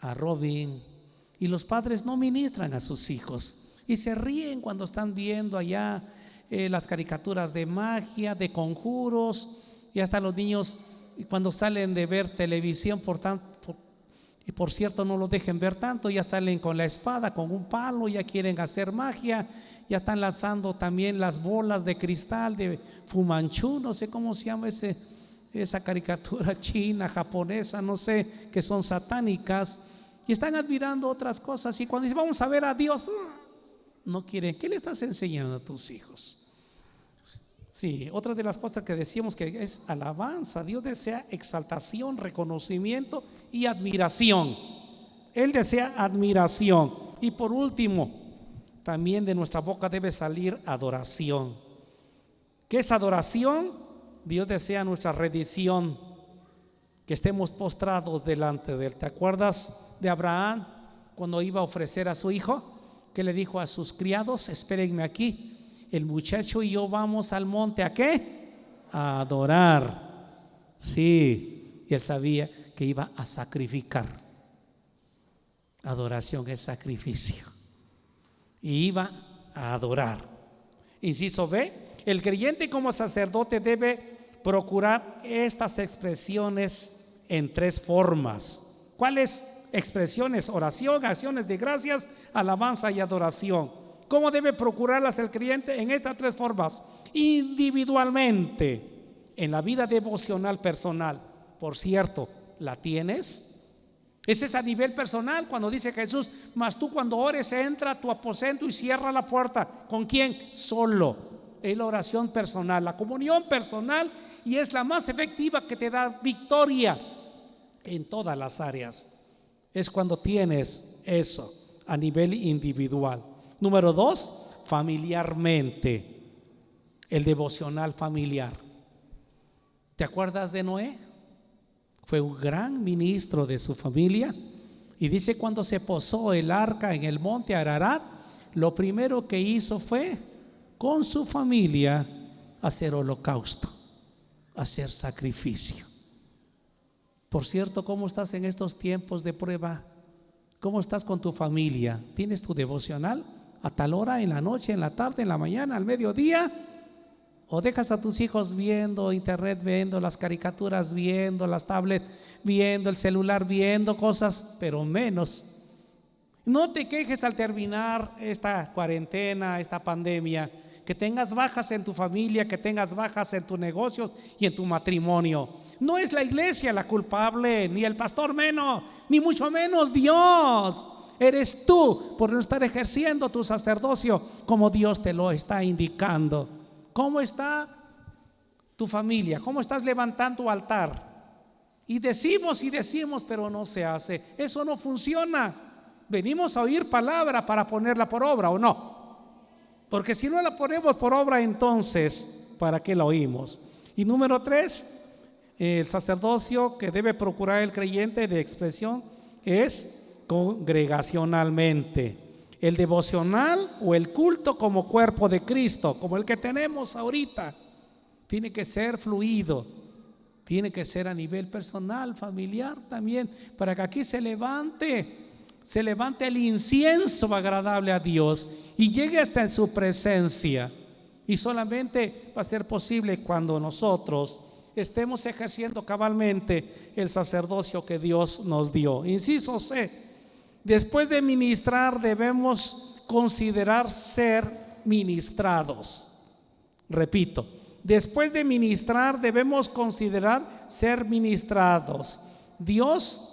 a Robin, y los padres no ministran a sus hijos y se ríen cuando están viendo allá las caricaturas de magia, de conjuros, y hasta los niños cuando salen de ver televisión, y por cierto no lo dejen ver tanto, ya salen con la espada, con un palo, ya quieren hacer magia, ya están lanzando también las bolas de cristal de Fu Manchu, no sé cómo se llama esa caricatura china, japonesa, no sé, que son satánicas, y están admirando otras cosas. Y cuando dicen vamos a ver a Dios, no quieren. ¿Qué le estás enseñando a tus hijos? Sí, otra de las cosas que decíamos que es alabanza. Dios desea exaltación, reconocimiento y admiración. Él desea admiración. Y por último, también de nuestra boca debe salir adoración. ¿Qué es adoración? Dios desea nuestra rendición, que estemos postrados delante de Él. ¿Te acuerdas de Abraham cuando iba a ofrecer a su hijo? Que le dijo a sus criados: espérenme aquí, el muchacho y yo vamos al monte. ¿A qué? A adorar. Sí, y él sabía que iba a sacrificar. Adoración es sacrificio. Y iba a adorar. Inciso B: el creyente como sacerdote debe procurar estas expresiones en 3 formas. ¿Cuáles expresiones? Oración, acciones de gracias, alabanza y adoración. ¿Cómo debe procurarlas el creyente? En estas 3 formas: individualmente, en la vida devocional personal. Por cierto, ¿la tienes? Ese es a nivel personal, cuando dice Jesús: mas tú cuando ores entra a tu aposento y cierra la puerta. ¿Con quién? Solo. Es la oración personal, la comunión personal, y es la más efectiva, que te da victoria en todas las áreas. Es cuando tienes eso a nivel individual. Número 2, familiarmente, el devocional familiar. ¿Te acuerdas de Noé? Fue un gran ministro de su familia, y dice: cuando se posó el arca en el monte Ararat, lo primero que hizo fue con su familia hacer holocausto, hacer sacrificio. Por cierto, ¿cómo estás en estos tiempos de prueba? ¿Cómo estás con tu familia? ¿Tienes tu devocional a tal hora, en la noche, en la tarde, en la mañana, al mediodía? ¿O dejas a tus hijos viendo internet, viendo las caricaturas, viendo las tablets, viendo el celular, viendo cosas, pero menos? No te quejes al terminar esta cuarentena, esta pandemia, que tengas bajas en tu familia, que tengas bajas en tus negocios y en tu matrimonio. No es la iglesia la culpable, ni el pastor menos, ni mucho menos Dios. Eres tú por no estar ejerciendo tu sacerdocio como Dios te lo está indicando. ¿Cómo está tu familia? ¿Cómo estás levantando tu altar? Y decimos, pero no se hace. Eso no funciona. Venimos a oír palabra para ponerla por obra, ¿o no? Porque si no la ponemos por obra, entonces, ¿para qué la oímos? Y número 3, el sacerdocio que debe procurar el creyente de expresión es congregacionalmente. El devocional o el culto como cuerpo de Cristo, como el que tenemos ahorita, tiene que ser fluido, tiene que ser a nivel personal, familiar también, para que aquí se levante el incienso agradable a Dios y llegue hasta en su presencia. Y solamente va a ser posible cuando nosotros estemos ejerciendo cabalmente el sacerdocio que Dios nos dio. Inciso C: después de ministrar debemos considerar ser ministrados. Repito, después de ministrar debemos considerar ser ministrados. Dios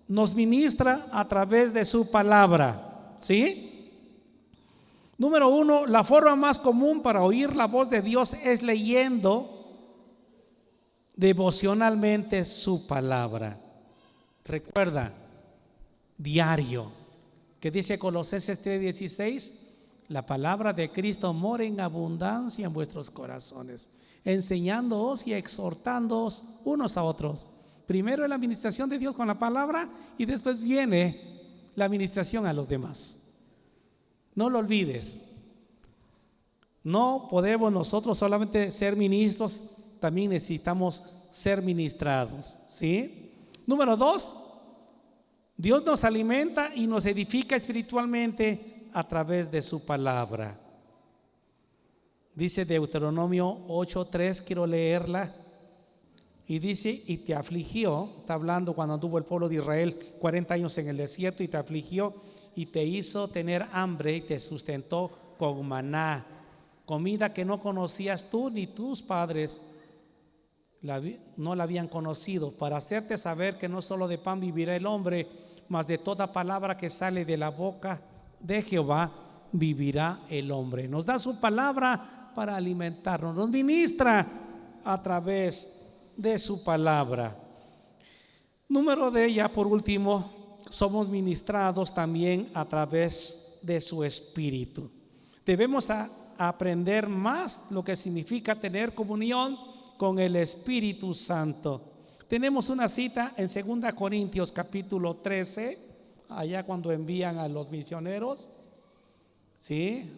nos ministra a través de su palabra, ¿sí? Número 1, la forma más común para oír la voz de Dios es leyendo devocionalmente su palabra. Recuerda, diario, que dice Colosenses 3:16, la palabra de Cristo mora en abundancia en vuestros corazones, enseñándoos y exhortándoos unos a otros. Primero es la administración de Dios con la palabra y después viene la administración a los demás. No lo olvides. No podemos nosotros solamente ser ministros, también necesitamos ser ministrados, ¿sí? Número 2, Dios nos alimenta y nos edifica espiritualmente a través de su palabra. Dice Deuteronomio 8:3, quiero leerla. Y dice, y te afligió, está hablando cuando anduvo el pueblo de Israel 40 años en el desierto, y te afligió y te hizo tener hambre y te sustentó con maná, comida que no conocías tú ni tus padres no la habían conocido, para hacerte saber que no solo de pan vivirá el hombre, mas de toda palabra que sale de la boca de Jehová vivirá el hombre. Nos da su palabra para alimentarnos, nos ministra a través de su palabra. Número de ya por último, somos ministrados también a través de su espíritu. Debemos aprender más lo que significa tener comunión con el Espíritu Santo. Tenemos una cita en 2 Corintios capítulo 13, allá cuando envían a los misioneros, ¿sí?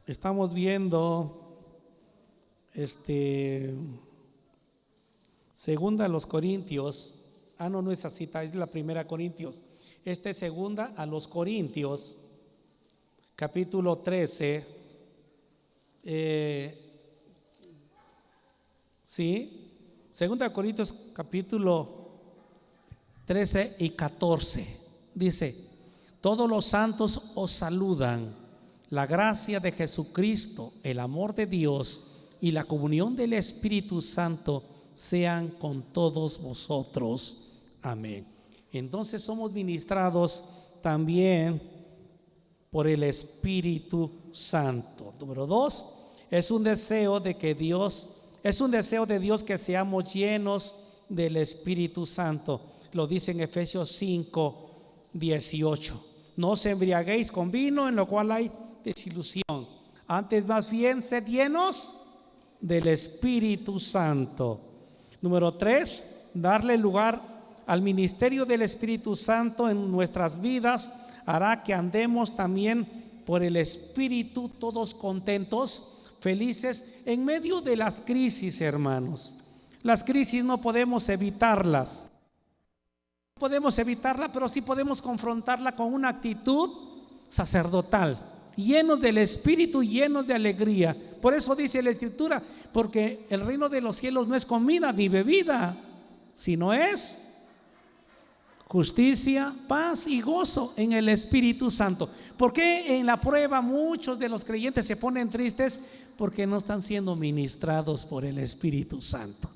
Estamos viendo segunda a los Corintios, no es esa cita, es la primera Corintios, segunda a los Corintios capítulo 13, sí, segunda Corintios capítulo 13 y 14, dice: todos los santos os saludan, la gracia de Jesucristo, el amor de Dios y la comunión del Espíritu Santo sean con todos vosotros. Amén. Entonces somos ministrados también por el Espíritu Santo. Número 2, es un deseo de Dios que seamos llenos del Espíritu Santo. Lo dice en Efesios 5:18. No os embriaguéis con vino, en lo cual hay desilusión. Antes más bien sed llenos del Espíritu Santo. Número 3, darle lugar al ministerio del Espíritu Santo en nuestras vidas hará que andemos también por el Espíritu todos contentos, felices en medio de las crisis, hermanos. Las crisis no podemos evitarlas. Podemos evitarla, pero sí podemos confrontarla con una actitud sacerdotal, llenos del Espíritu, llenos de alegría. Por eso dice la Escritura, porque el reino de los cielos no es comida ni bebida, sino es justicia, paz y gozo en el Espíritu Santo. ¿Por qué en la prueba muchos de los creyentes se ponen tristes? Porque no están siendo ministrados por el Espíritu Santo.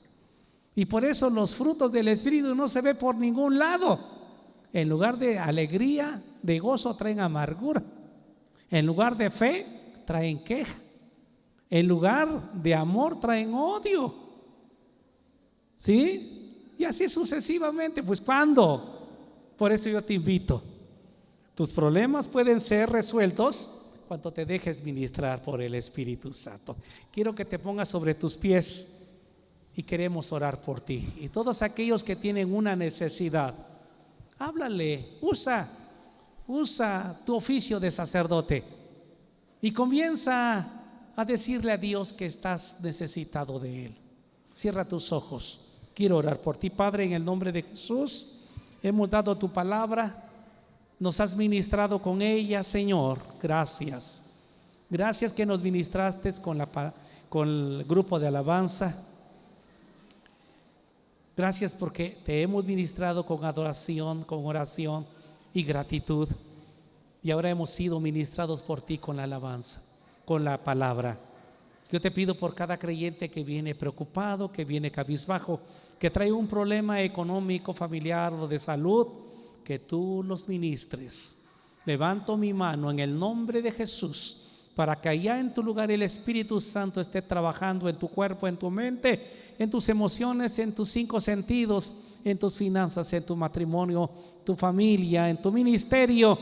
Y por eso los frutos del Espíritu no se ven por ningún lado. En lugar de alegría, de gozo, traen amargura. En lugar de fe, traen queja. En lugar de amor, traen odio. ¿Sí? Y así sucesivamente. Pues ¿cuándo? Por eso yo te invito. Tus problemas pueden ser resueltos cuando te dejes ministrar por el Espíritu Santo. Quiero que te pongas sobre tus pies y queremos orar por ti. Y todos aquellos que tienen una necesidad, háblale, usa tu oficio de sacerdote y comienza a decirle a Dios que estás necesitado de Él. Cierra tus ojos. Quiero orar por ti, Padre, en el nombre de Jesús. Hemos dado tu palabra, nos has ministrado con ella, Señor. Gracias. Gracias que nos ministraste con el grupo de alabanza. Gracias porque te hemos ministrado con adoración, con oración y gratitud. Y ahora hemos sido ministrados por ti con la alabanza, con la palabra. Yo te pido por cada creyente que viene preocupado, que viene cabizbajo, que trae un problema económico, familiar o de salud, que tú los ministres. Levanto mi mano en el nombre de Jesús para que allá en tu lugar el Espíritu Santo esté trabajando en tu cuerpo, en tu mente, en tus emociones, en tus 5 sentidos, en tus finanzas, en tu matrimonio, tu familia, en tu ministerio,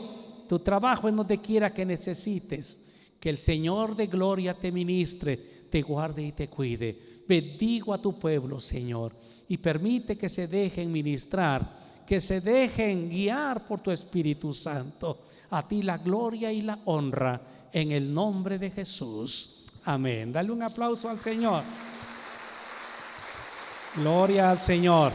tu trabajo, en donde quiera que necesites. Que el Señor de gloria te ministre, te guarde y te cuide. Bendigo a tu pueblo, Señor, y permite que se dejen ministrar, que se dejen guiar por tu Espíritu Santo. A ti la gloria y la honra en el nombre de Jesús. Amén. Dale un aplauso al Señor. Gloria al Señor.